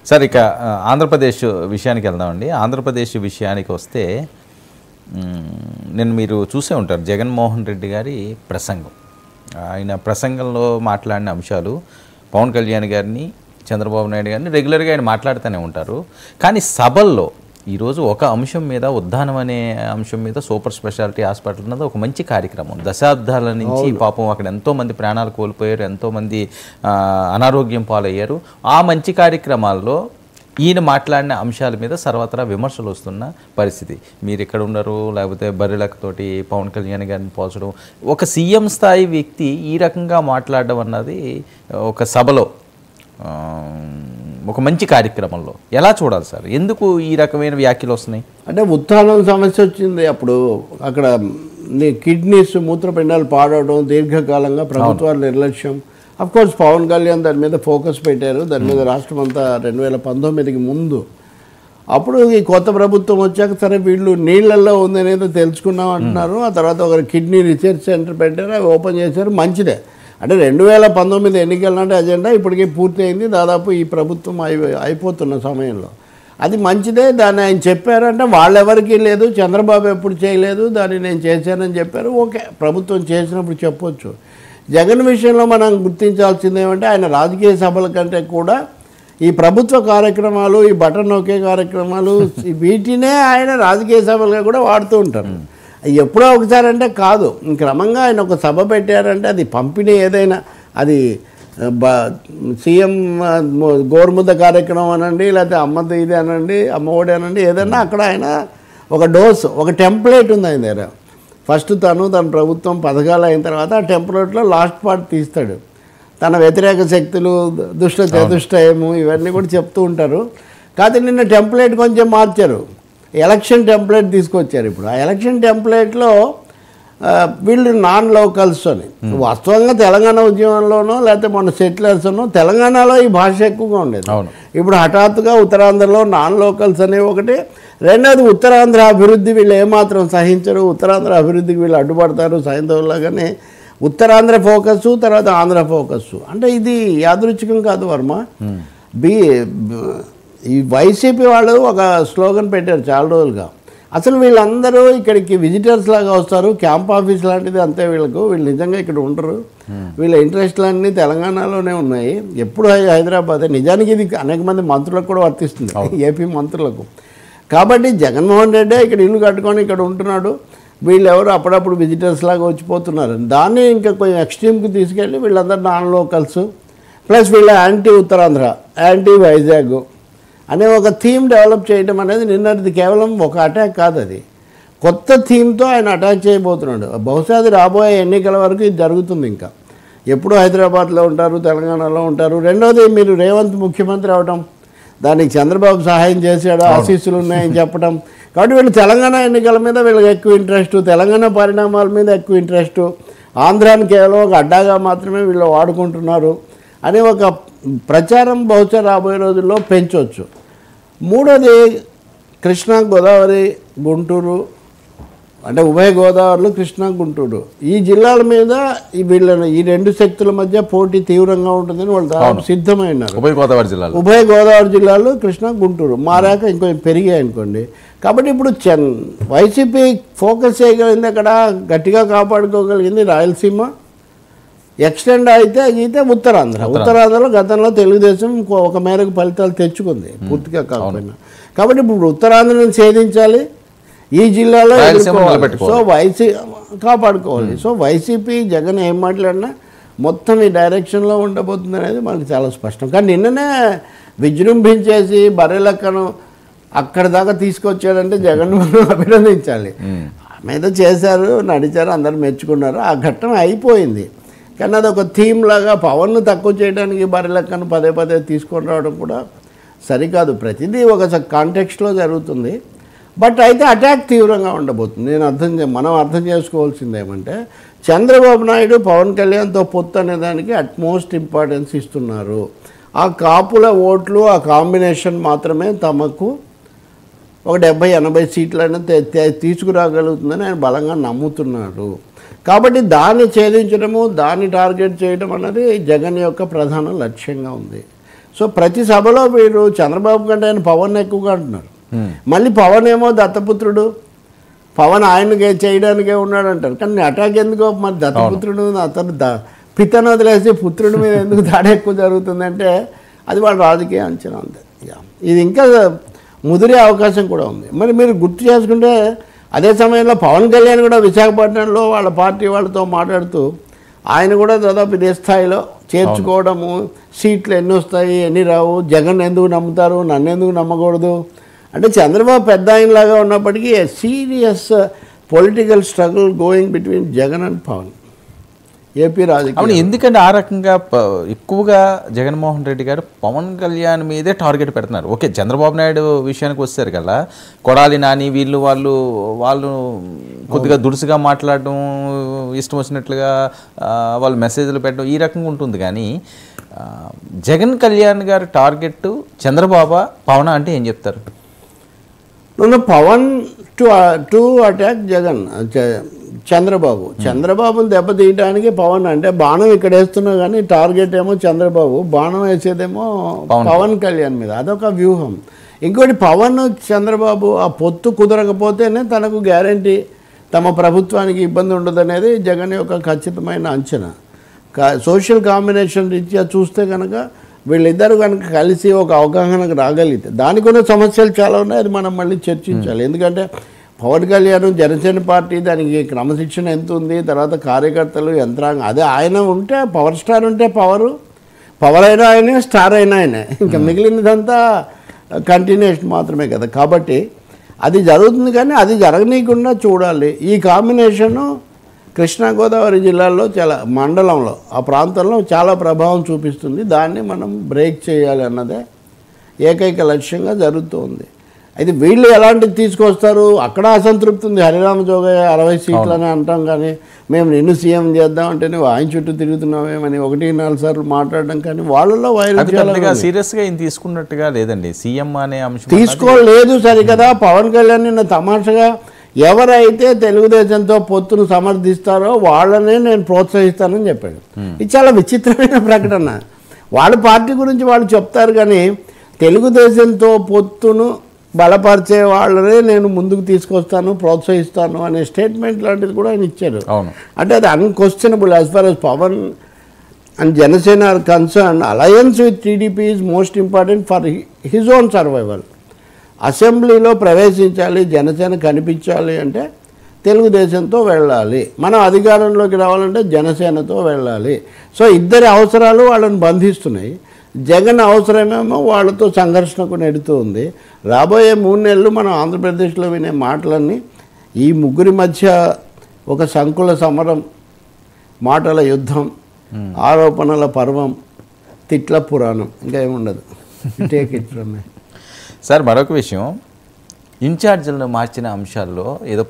Sir ఇక ఆంధ్రప్రదేశ్ విషయానికి వెళ్దామండి. ఆంధ్రప్రదేశ్ విషయానికి వస్తే నేను మీరు చూసే ఉంటారు జగన్మోహన్ రెడ్డి గారి ప్రసంగం. ఆయన ప్రసంగంలో మాట్లాడిన అంశాలు పవన్ కళ్యాణ్ గారిని, చంద్రబాబు నాయుడు గారిని రెగ్యులర్గా ఆయన మాట్లాడుతూనే ఉంటారు. కానీ సభల్లో ఈరోజు ఒక అంశం మీద, ఉద్దానం అనే అంశం మీద, సూపర్ స్పెషాలిటీ హాస్పిటల్ అన్నది ఒక మంచి కార్యక్రమం. దశాబ్దాల నుంచి పాపం అక్కడ ఎంతోమంది ప్రాణాలు కోల్పోయారు, ఎంతోమంది అనారోగ్యం పాలయ్యారు. ఆ మంచి కార్యక్రమాల్లో ఈయన మాట్లాడిన అంశాల మీద సర్వత్రా విమర్శలు వస్తున్న పరిస్థితి. మీరు ఇక్కడ ఉన్నారు, లేకపోతే బర్రెలకతోటి పవన్ కళ్యాణ్ గారిని పోల్చడం, ఒక సీఎం స్థాయి వ్యక్తి ఈ రకంగా మాట్లాడడం అన్నది ఒక సభలో, ఒక మంచి కార్యక్రమంలో ఎలా చూడాలి సార్? ఎందుకు ఈ రకమైన వ్యాఖ్యలు వస్తున్నాయి? అంటే ఉత్థానం సమస్య వచ్చింది. అప్పుడు అక్కడ కిడ్నీస్, మూత్రపిండాలు పాడవడం, దీర్ఘకాలంగా ప్రభుత్వాల నిర్లక్ష్యం. అఫ్కోర్స్ పవన్ కళ్యాణ్ దాని మీద ఫోకస్ పెట్టారు. దాని మీద రాష్ట్రం అంతా 2019కి ముందు. అప్పుడు ఈ కొత్త ప్రభుత్వం వచ్చాక సరే వీళ్ళు నీళ్ళల్లో ఉందనేది తెలుసుకున్నాం అంటున్నారు. ఆ తర్వాత ఒక కిడ్నీ రీసెర్చ్ సెంటర్ పెట్టారు, అవి ఓపెన్ చేశారు. మంచిదే. అంటే 2019 ఎన్నికల నాటి అజెండా ఇప్పటికీ పూర్తి అయింది. దాదాపు ఈ ప్రభుత్వం అయిపోతున్న సమయంలో అది మంచిదే. దాన్ని ఆయన చెప్పారంటే వాళ్ళెవరికీ లేదు, చంద్రబాబు ఎప్పుడు చేయలేదు, దాన్ని నేను చేశానని చెప్పారు. ఓకే, ప్రభుత్వం చేసినప్పుడు చెప్పొచ్చు. జగన్ విషయంలో మనం గుర్తించాల్సింది ఏమంటే ఆయన రాజకీయ సభల కంటే కూడా ఈ ప్రభుత్వ కార్యక్రమాలు, ఈ బటన్ నొక్కే కార్యక్రమాలు, వీటినే ఆయన రాజకీయ సభలుగా కూడా వాడుతూ ఉంటారు. ఎప్పుడో ఒకసారి అంటే కాదు, క్రమంగా ఆయన ఒక సభ పెట్టారంటే అది పంపిణీ ఏదైనా, అది సీఎం గోరుముద్ద కార్యక్రమం అనండి, లేకపోతే అమ్మది ఇది అనండి, అమ్మఒడి అనండి, ఏదన్నా అక్కడ ఆయన ఒక డోస్, ఒక టెంప్లెట్ ఉంది ఆయన దగ్గర. ఫస్ట్ తన ప్రభుత్వం పథకాలు అయిన తర్వాత ఆ టెంప్లెట్లో లాస్ట్ పార్ట్ తీస్తాడు. తన వ్యతిరేక శక్తులు, దుష్ట చతుష్టయము, ఇవన్నీ కూడా చెప్తూ ఉంటారు. కాదు, నిన్న టెంప్లెట్ కొంచెం మార్చారు. ఎలక్షన్ టెంప్లెట్ తీసుకొచ్చారు. ఇప్పుడు ఆ ఎలక్షన్ టెంప్లెట్లో వీళ్ళు నాన్ లోకల్స్ అని, వాస్తవంగా తెలంగాణ ఉద్యమంలోనో లేకపోతే మన సెటిలర్స్నో తెలంగాణలో ఈ భాష ఎక్కువగా ఉండేది. ఇప్పుడు హఠాత్తుగా ఉత్తరాంధ్రలో నాన్ లోకల్స్ అనేవి ఒకటి. రెండోది ఉత్తరాంధ్ర అభివృద్ధి వీళ్ళు ఏమాత్రం సహించరు, ఉత్తరాంధ్ర అభివృద్ధికి వీళ్ళు అడ్డుపడతారు. సైంధవులాగానే ఉత్తరాంధ్ర ఫోకస్, తర్వాత ఆంధ్ర ఫోకస్. అంటే ఇది యాదృచ్ఛికం కాదు వర్మ. ఈ వైసీపీ వాళ్ళు ఒక స్లోగన్ పెట్టారు చాలా రోజులుగా, అసలు వీళ్ళందరూ ఇక్కడికి విజిటర్స్ లాగా వస్తారు, క్యాంప్ ఆఫీస్ లాంటిది అంతే వీళ్ళు నిజంగా ఇక్కడ ఉండరు. వీళ్ళ ఇంట్రెస్ట్లన్నీ తెలంగాణలోనే ఉన్నాయి, ఎప్పుడు హైదరాబాద్. నిజానికి ఇది అనేక మంది మంత్రులకు కూడా వర్తిస్తుంది, ఏపీ మంత్రులకు. కాబట్టి జగన్మోహన్ రెడ్డి ఇక్కడ ఇల్లు కట్టుకొని ఇక్కడ ఉంటున్నాడు, వీళ్ళెవరు అప్పుడప్పుడు విజిటర్స్ లాగా వచ్చిపోతున్నారు. దాన్ని ఇంకా కొంచెం ఎక్స్ట్రీమ్కి తీసుకెళ్ళి వీళ్ళందరూ నాన్ లోకల్స్ ప్లస్ వీళ్ళ యాంటీ ఉత్తరాంధ్ర, యాంటీ వైజాగ్ అనే ఒక థీమ్ డెవలప్ చేయడం అనేది నిన్నటిది కేవలం ఒక అటాక్ కాదు, అది కొత్త థీమ్తో ఆయన అటాక్ చేయబోతున్నాడు. బహుశా అది రాబోయే ఎన్నికల వరకు ఇది జరుగుతుంది. ఇంకా ఎప్పుడు హైదరాబాద్లో ఉంటారు, తెలంగాణలో ఉంటారు. రెండోది, మీరు రేవంత్ ముఖ్యమంత్రి అవడం, దానికి చంద్రబాబు సహాయం చేశాడు, ఆశీస్సులు ఉన్నాయని చెప్పడం. కాబట్టి వీళ్ళు తెలంగాణ ఎన్నికల మీద వీళ్ళకి ఎక్కువ ఇంట్రెస్ట్, తెలంగాణ పరిణామాల మీద ఎక్కువ ఇంట్రెస్ట్, ఆంధ్రాని కేవలం ఒక అడ్డాగా మాత్రమే వీళ్ళు వాడుకుంటున్నారు అనే ఒక ప్రచారం బహుశా రాబోయే రోజుల్లో పెంచవచ్చు. మూడోది, కృష్ణా, గోదావరి, గుంటూరు, అంటే ఉభయ గోదావరిలో కృష్ణా, గుంటూరు ఈ జిల్లాల మీద ఈ రెండు శక్తుల మధ్య పోటీ తీవ్రంగా ఉంటుందని వాళ్ళు దాదాపు సిద్ధమైనారు. ఉభయ గోదావరి జిల్లాలో కృష్ణా, గుంటూరు మారాక ఇంకొంచెం పెరిగాయి అనుకోండి. కాబట్టి ఇప్పుడు వైసీపీ ఫోకస్ చేయగలిగింది, అక్కడ గట్టిగా కాపాడుకోగలిగింది రాయలసీమ, ఎక్స్టెండ్ అయితే ఉత్తరాంధ్రలో గతంలో తెలుగుదేశం ఒక మేరకు ఫలితాలు తెచ్చుకుంది, పూర్తిగా కాకపోయినా. కాబట్టి ఇప్పుడు ఉత్తరాంధ్రను ఛేదించాలి, ఈ జిల్లాలో సో కాపాడుకోవాలి. సో వైసీపీ జగన్ ఏం మాట్లాడినా మొత్తం ఈ డైరెక్షన్లో ఉండబోతుంది అనేది మనకు చాలా స్పష్టం. కానీ నిన్ననే విజృంభించేసి బర్రెలక్కను అక్కడి దాకా తీసుకొచ్చాడంటే జగన్ అభినందించాలి. మీద చేశారు, నడిచారు, అందరూ మెచ్చుకున్నారు, ఆ ఘట్టం అయిపోయింది. కానీ అది ఒక థీమ్ లాగా పవన్ను తక్కువ చేయడానికి బర్రెలక్కను పదే పదే తీసుకొని రావడం కూడా సరికాదు. ప్రతిదీ ఒక కాంటెక్స్ట్లో జరుగుతుంది. బట్ అయితే అటాక్ తీవ్రంగా ఉండబోతుంది. మనం అర్థం చేసుకోవాల్సింది ఏమంటే, చంద్రబాబు నాయుడు పవన్ కళ్యాణ్తో పొత్తు అనే దానికి అట్మోస్ట్ ఇంపార్టెన్స్ ఇస్తున్నారు. ఆ కాపుల ఓట్లు, ఆ కాంబినేషన్ మాత్రమే తమకు ఒక 70-80 సీట్లైనా తీసుకురాగలుగుతుందని ఆయన బలంగా నమ్ముతున్నాడు. కాబట్టి దాన్ని ఛేదించడము, దాన్ని టార్గెట్ చేయడం అన్నది జగన్ యొక్క ప్రధాన లక్ష్యంగా ఉంది. సో సో ప్రతి సభలో వీరు చంద్రబాబు కంటే ఆయన పవన్ ఎక్కువగా అంటున్నారు. మళ్ళీ పవన్ ఏమో దత్తపుత్రుడు, పవన్ ఆయనకే చేయడానికే ఉన్నాడు అంటారు. కానీ అటాక్ ఎందుకో మరి దత్తపుత్రుడు అతను పితను వదిలేసి పుత్రుడి మీద ఎందుకు దాడి ఎక్కువ జరుగుతుందంటే అది వాళ్ళ రాజకీయ అంచనా ఉంది. ఇది ఇంకా ముదిరే అవకాశం కూడా ఉంది. మరి మీరు గుర్తు చేసుకుంటే అదే సమయంలో పవన్ కళ్యాణ్ కూడా విశాఖపట్నంలో వాళ్ళ పార్టీ వాళ్ళతో మాట్లాడుతూ ఆయన కూడా దాదాపు ఇదే స్థాయిలో చేర్చుకోవడము, సీట్లు ఎన్ని వస్తాయి ఎన్ని రావు, జగన్ ఎందుకు నమ్ముతారు నన్ను ఎందుకు నమ్మకూడదు అంటే చంద్రబాబు పెద్ద ఆయనలాగా ఉన్నప్పటికీ serious political struggle going between Jagan and Pawan AP రాజకీయం. అవును, ఎందుకంటే ఆ రకంగా ఎక్కువగా జగన్మోహన్ రెడ్డి గారు పవన్ కళ్యాణ్ మీదే టార్గెట్ పెడుతున్నారు. ఓకే, చంద్రబాబు నాయుడు విషయానికి వచ్చారు కదా, కొడాలి నాని వాళ్ళు కొద్దిగా దురుసుగా మాట్లాడడం, ఇష్టం వచ్చినట్లుగా వాళ్ళు మెసేజ్లు పెట్టడం ఈ రకంగా ఉంటుంది. కానీ జగన్ కళ్యాణ్ గారి టార్గెట్ చంద్రబాబు పవన్ అంటే ఏం చెప్తారు? పవన్ టు అటాక్ జగన్, చంద్రబాబుని దెబ్బతీయడానికి పవన్ అంటే బాణం ఇక్కడ వేస్తున్నా కానీ టార్గెట్ ఏమో చంద్రబాబు, బాణం వేసేదేమో పవన్ కళ్యాణ్ మీద. అదొక వ్యూహం. ఇంకోటి పవన్ చంద్రబాబు ఆ పొత్తు కుదరకపోతేనే తనకు గ్యారంటీ తమ ప్రభుత్వానికి ఇబ్బంది ఉండదనేది జగన్ యొక్క ఖచ్చితమైన అంచనా. సోషల్ కాంబినేషన్ రీత్యా చూస్తే కనుక వీళ్ళిద్దరు కనుక కలిసి ఒక అవగాహనకు రాగలిగితే దానికి ఉన్న సమస్యలు చాలా ఉన్నాయి, అది మనం మళ్ళీ చర్చించాలి. ఎందుకంటే పవన్ కళ్యాణ్ జనసేన పార్టీ దానికి క్రమశిక్షణ ఎంత ఉంది, తర్వాత కార్యకర్తలు యంత్రాంగం, అదే ఆయన ఉంటే పవర్ స్టార్ ఉంటే పవర్ అయినా ఆయనే, స్టార్ అయినా ఆయనే, ఇంకా మిగిలినదంతా కంటిన్యూషన్ మాత్రమే కదా. కాబట్టి అది జరుగుతుంది, కానీ అది జరగనీయకుండా చూడాలి. ఈ కాంబినేషను కృష్ణా గోదావరి జిల్లాలో చాలా మండలంలో ఆ ప్రాంతంలో చాలా ప్రభావం చూపిస్తుంది. దాన్ని మనం బ్రేక్ చేయాలి అన్నదే ఏకైక లక్ష్యంగా జరుగుతుంది. అయితే వీళ్ళు ఎలాంటిది తీసుకొస్తారు, అక్కడ అసంతృప్తి ఉంది. హరిరామ జోగయ్య 60 సీట్లు అని అంటాం, కానీ మేము నిన్ను సీఎం చేద్దాం అంటే నువ్వు ఆయన చుట్టూ తిరుగుతున్నామేమని 1-4 సార్లు మాట్లాడడం, కానీ వాళ్ళలో వైరుధ్యాలు సీరియస్గా తీసుకున్నట్టుగా లేదండి. సీఎం అనే అంశం తీసుకోలేదు సరికదా. పవన్ కళ్యాణ్ నిన్న తమాషగా ఎవరైతే తెలుగుదేశంతో పొత్తును సమర్థిస్తారో వాళ్ళనే నేను ప్రోత్సహిస్తానని చెప్పాడు. ఇది చాలా విచిత్రమైన ప్రకటన. వాళ్ళ పార్టీ గురించి వాళ్ళు చెప్తారు, కానీ తెలుగుదేశంతో పొత్తును బలపరిచే వాళ్ళనే నేను ముందుకు తీసుకొస్తాను, ప్రోత్సహిస్తాను అనే స్టేట్మెంట్ లాంటిది కూడా ఆయన ఇచ్చారు. అంటే అది unquestionable as far as Pawan and Janasena are concern. Alliance with TDP is most important for his own survival. అసెంబ్లీలో ప్రవేశించాలి, జనసేన కనిపించాలి అంటే తెలుగుదేశంతో వెళ్ళాలి, మనం అధికారంలోకి రావాలంటే జనసేనతో వెళ్ళాలి. సో ఇద్దరి అవసరాలు వాళ్ళని బంధిస్తున్నాయి. జగన్ అవసరమేమో వాళ్ళతో సంఘర్షణకు నెడుతూ ఉంది. రాబోయే 3 నెలలు మనం ఆంధ్రప్రదేశ్లో వినే మాటలన్నీ ఈ ముగ్గురి మధ్య ఒక సంకుల సమరం, మాటల యుద్ధం, ఆరోపణల పర్వం, తిట్ల పురాణం, ఇంకా ఏముండదు. Take it from me. Sir, మరొక విషయం, ఇన్ఛార్జీలను మార్చిన అంశాల్లో ఏదో